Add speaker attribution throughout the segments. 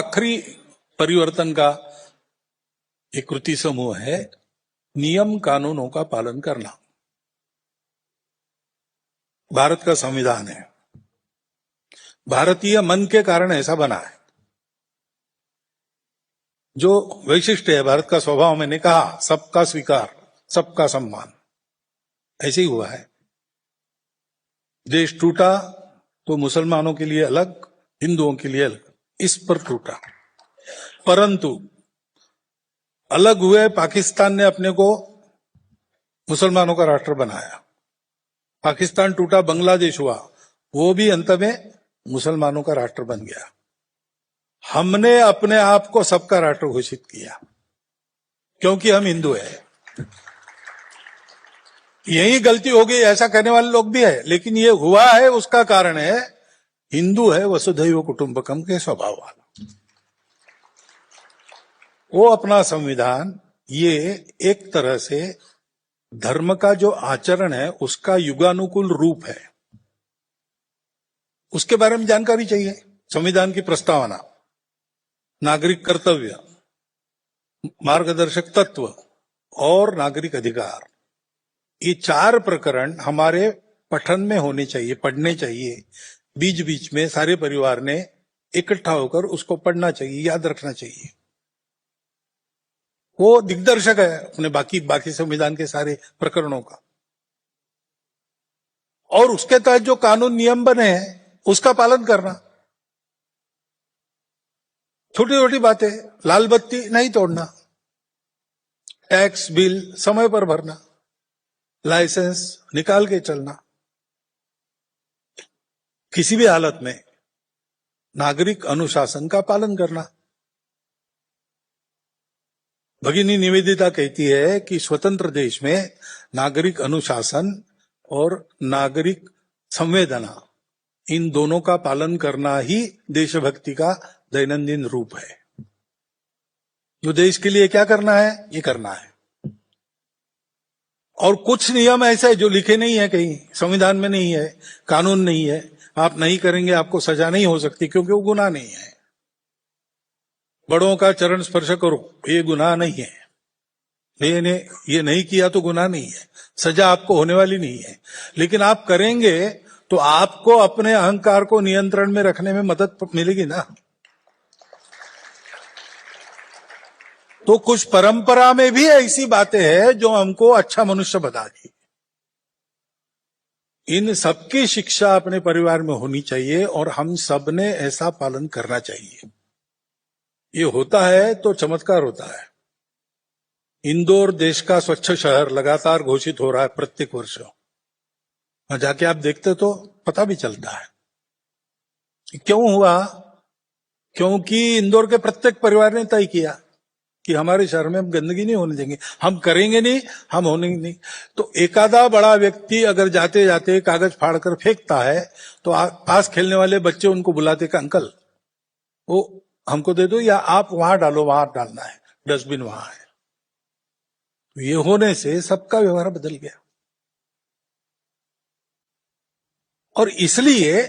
Speaker 1: आखिरी परिवर्तन का एक कृति समूह है नियम कानूनों का पालन करना। भारत का संविधान है, भारतीय मन के कारण ऐसा बना है। जो वैशिष्ट है भारत का स्वभाव, मैंने कहा सबका स्वीकार, सबका सम्मान, ऐसे ही हुआ है। देश टूटा तो मुसलमानों के लिए अलग, हिंदुओं के लिए अलग, इस पर टूटा। परंतु अलग हुए पाकिस्तान ने अपने को मुसलमानों का राष्ट्र बनाया। पाकिस्तान टूटा, बांग्लादेश हुआ, वो भी अंत में मुसलमानों का राष्ट्र बन गया। हमने अपने आप को सबका राष्ट्र घोषित किया क्योंकि हम हिंदू हैं। यही गलती हो गई, ऐसा कहने वाले लोग भी है, लेकिन ये हुआ है उसका कारण है हिंदू है वसुधैव कुटुंबकम के स्वभाव वाला। वो अपना संविधान ये एक तरह से धर्म का जो आचरण है उसका युगानुकूल रूप है। उसके बारे में जानकारी चाहिए। संविधान की प्रस्तावना, नागरिक कर्तव्य, मार्गदर्शक तत्व और नागरिक अधिकार, ये चार प्रकरण हमारे पठन में होने चाहिए, पढ़ने चाहिए। बीच बीच में सारे परिवार ने इकट्ठा होकर उसको पढ़ना चाहिए, याद रखना चाहिए। वो दिग्दर्शक है अपने बाकी संविधान के सारे प्रकरणों का। और उसके तहत जो कानून नियम बने हैं उसका पालन करना। छोटी छोटी बातें, लाल बत्ती नहीं तोड़ना, टैक्स बिल समय पर भरना, लाइसेंस निकाल के चलना, किसी भी हालत में नागरिक अनुशासन का पालन करना। भगिनी निवेदिता कहती है कि स्वतंत्र देश में नागरिक अनुशासन और नागरिक संवेदना, इन दोनों का पालन करना ही देशभक्ति का दैनंदिन रूप है। जो देश के लिए क्या करना है, ये करना है। और कुछ नियम ऐसे जो लिखे नहीं है, कहीं संविधान में नहीं है, कानून नहीं है, आप नहीं करेंगे आपको सजा नहीं हो सकती क्योंकि वो गुनाह नहीं है। बड़ों का चरण स्पर्श करो, ये गुनाह नहीं है। ये नहीं किया तो गुनाह नहीं है, सजा आपको होने वाली नहीं है। लेकिन आप करेंगे तो आपको अपने अहंकार को नियंत्रण में रखने में मदद मिलेगी ना। तो कुछ परंपरा में भी ऐसी बातें हैं जो हमको अच्छा मनुष्य बताती। इन सबकी शिक्षा अपने परिवार में होनी चाहिए और हम सब ने ऐसा पालन करना चाहिए। ये होता है तो चमत्कार होता है। इंदौर देश का स्वच्छ शहर लगातार घोषित हो रहा है प्रत्येक वर्ष। जाके आप देखते तो पता भी चलता है क्यों हुआ। क्योंकि इंदौर के प्रत्येक परिवार ने तय किया कि हमारे शहर में हम गंदगी नहीं होने देंगे, हम करेंगे नहीं, हम होने नहीं। तो एकादा बड़ा व्यक्ति अगर जाते जाते कागज फाड़कर फेंकता है तो पास खेलने वाले बच्चे उनको बुलाते कि अंकल वो हमको दे दो, या आप वहां डालो, वहां डालना है, डस्टबिन वहां है। तो ये होने से सबका व्यवहार बदल गया। और इसलिए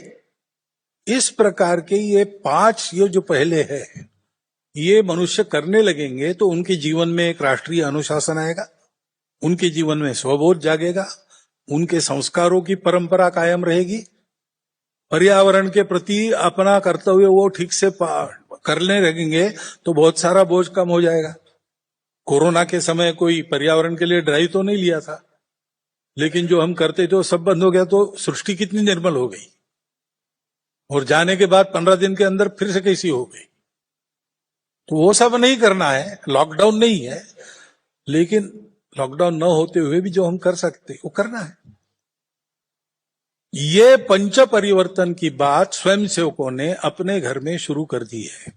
Speaker 1: इस प्रकार के ये 5 ये जो पहले है ये मनुष्य करने लगेंगे तो उनके जीवन में एक राष्ट्रीय अनुशासन आएगा, उनके जीवन में स्वबोध जागेगा, उनके संस्कारों की परंपरा कायम रहेगी, पर्यावरण के प्रति अपना कर्तव्य वो ठीक से करने लगेंगे तो बहुत सारा बोझ कम हो जाएगा। कोरोना के समय कोई पर्यावरण के लिए ड्राइव तो नहीं लिया था, लेकिन जो हम करते थे वो सब बंद हो गया तो सृष्टि कितनी निर्मल हो गई। और जाने के बाद 15 दिन के अंदर फिर से कैसी हो गई। तो वो सब नहीं करना है, लॉकडाउन नहीं है, लेकिन लॉकडाउन न होते हुए भी जो हम कर सकते वो करना है। ये पंच परिवर्तन की बात स्वयंसेवकों ने अपने घर में शुरू कर दी है।